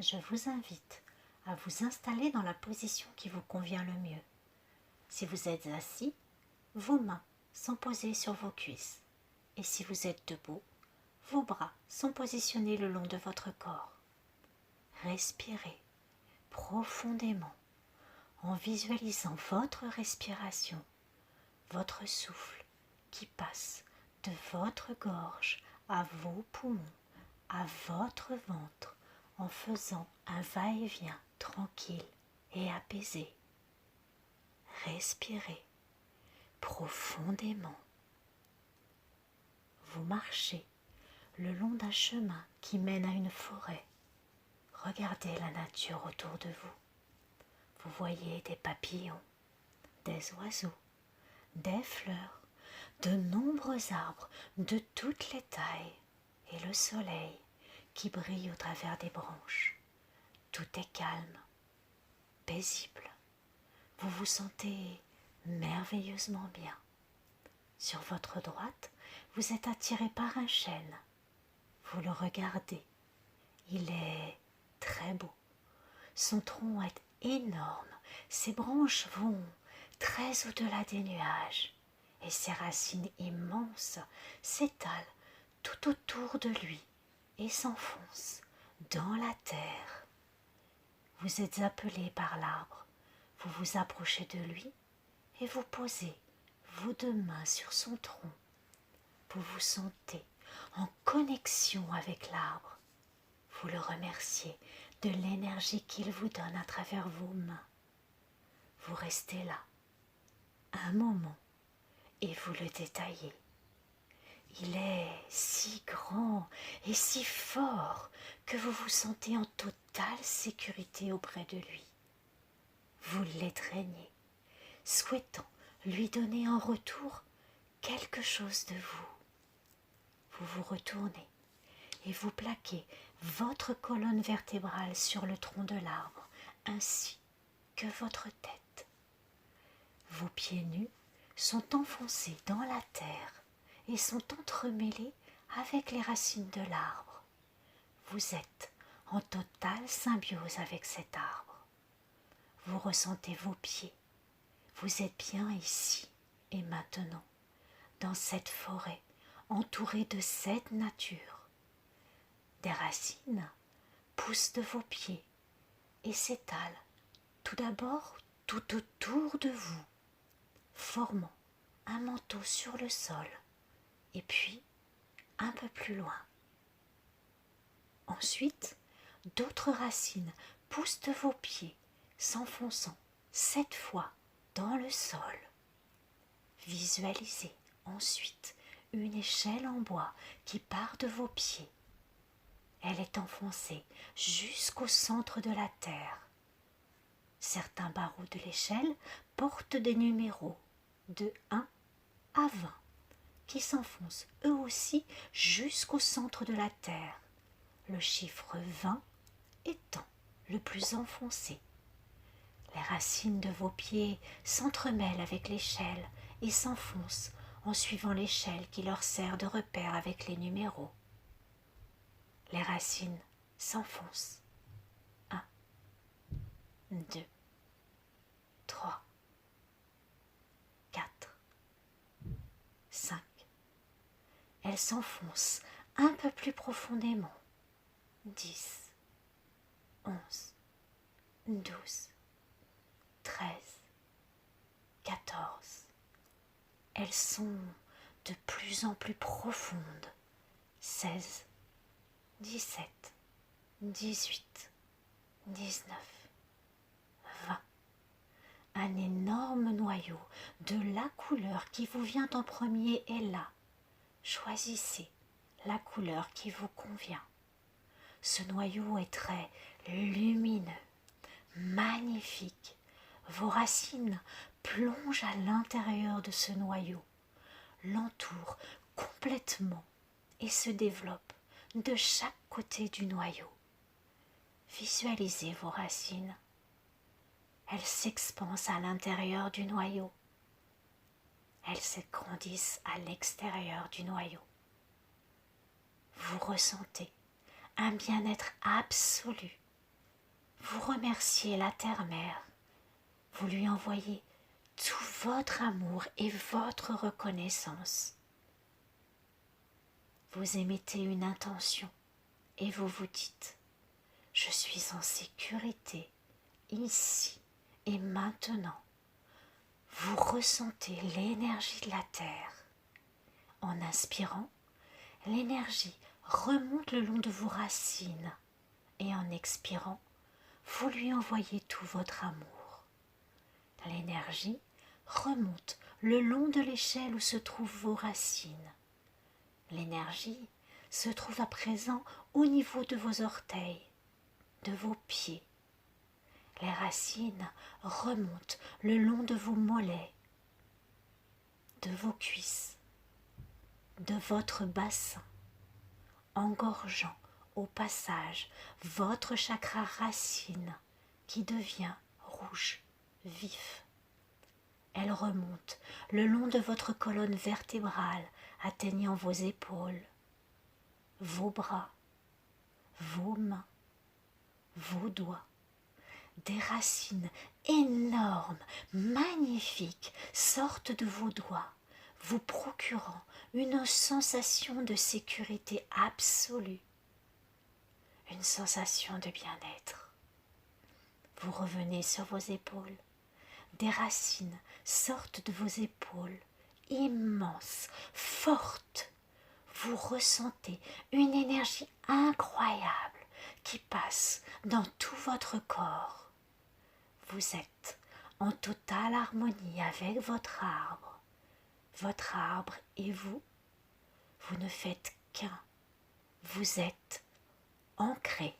je vous invite à vous installer dans la position qui vous convient le mieux. Si vous êtes assis, vos mains sont posées sur vos cuisses. Et si vous êtes debout, vos bras sont positionnés le long de votre corps. Respirez profondément en visualisant votre respiration, votre souffle qui passe de votre gorge à vos poumons, à votre ventre, en faisant un va-et-vient tranquille et apaisé. Respirez profondément. Vous marchez le long d'un chemin qui mène à une forêt. Regardez la nature autour de vous. Vous voyez des papillons, des oiseaux, des fleurs, de nombreux arbres de toutes les tailles et le soleil qui brille au travers des branches. Tout est calme, paisible. Vous vous sentez merveilleusement bien. Sur votre droite, vous êtes attiré par un chêne. Vous le regardez. Il est très beau. Son tronc est énorme. Ses branches vont très au-delà des nuages. Et ses racines immenses s'étalent tout autour de lui et s'enfoncent dans la terre. Vous êtes appelé par l'arbre. Vous vous approchez de lui et vous posez vos deux mains sur son tronc. Vous vous sentez en connexion avec l'arbre. Vous le remerciez de l'énergie qu'il vous donne à travers vos mains. Vous restez là un moment et vous le détaillez. Il est si grand et si fort que vous vous sentez en totale sécurité auprès de lui. Vous l'étreignez, souhaitant lui donner en retour quelque chose de vous. Vous vous retournez et vous plaquez votre colonne vertébrale sur le tronc de l'arbre, ainsi que votre tête. Vos pieds nus sont enfoncés dans la terre et sont entremêlés avec les racines de l'arbre. Vous êtes en totale symbiose avec cet arbre. Vous ressentez vos pieds. Vous êtes bien ici et maintenant, dans cette forêt, entourée de cette nature. Des racines poussent de vos pieds et s'étalent tout d'abord tout autour de vous, formant un manteau sur le sol, et puis un peu plus loin. Ensuite, d'autres racines poussent de vos pieds, s'enfonçant 7 fois dans le sol. Visualisez ensuite une échelle en bois qui part de vos pieds. Elle est enfoncée jusqu'au centre de la terre. Certains barreaux de l'échelle portent des numéros de 1 à 20 qui s'enfoncent eux aussi jusqu'au centre de la terre, le chiffre 20 étant le plus enfoncé. Les racines de vos pieds s'entremêlent avec l'échelle et s'enfoncent en suivant l'échelle qui leur sert de repère avec les numéros. Les racines s'enfoncent. 1, 2, 3, 4, 5. Elles s'enfoncent un peu plus profondément. 10, 11, 12, 13, 14. Elles sont de plus en plus profondes. 16, 17, 18, 19, 20. Un énorme noyau de la couleur qui vous vient en premier est là. Choisissez la couleur qui vous convient. Ce noyau est très lumineux, magnifique. Vos racines plongent à l'intérieur de ce noyau, l'entourent complètement et se développent de chaque côté du noyau. Visualisez vos racines. Elles s'expansent à l'intérieur du noyau. Elles s'agrandissent à l'extérieur du noyau. Vous ressentez un bien-être absolu vous remerciez la terre-mère, vous lui envoyez tout votre amour et votre reconnaissance. Vous émettez une intention et vous vous dites « Je suis en sécurité, ici et maintenant ». Vous ressentez l'énergie de la terre. En inspirant, l'énergie remonte le long de vos racines et en expirant, vous lui envoyez tout votre amour. L'énergie remonte le long de l'échelle où se trouvent vos racines. L'énergie se trouve à présent au niveau de vos orteils, de vos pieds. Les racines remontent le long de vos mollets, de vos cuisses, de votre bassin, engorgeant au passage votre chakra racine qui devient rouge, vif. Elle remonte le long de votre colonne vertébrale, atteignant vos épaules, vos bras, vos mains, vos doigts. Des racines énormes, magnifiques, sortent de vos doigts, vous procurant une sensation de sécurité absolue, une sensation de bien-être. Vous revenez sur vos épaules, des racines sortent de vos épaules, immenses, fortes. Vous ressentez une énergie incroyable qui passe dans tout votre corps. Vous êtes en totale harmonie avec votre arbre et vous ne faites qu'un. Vous êtes ancré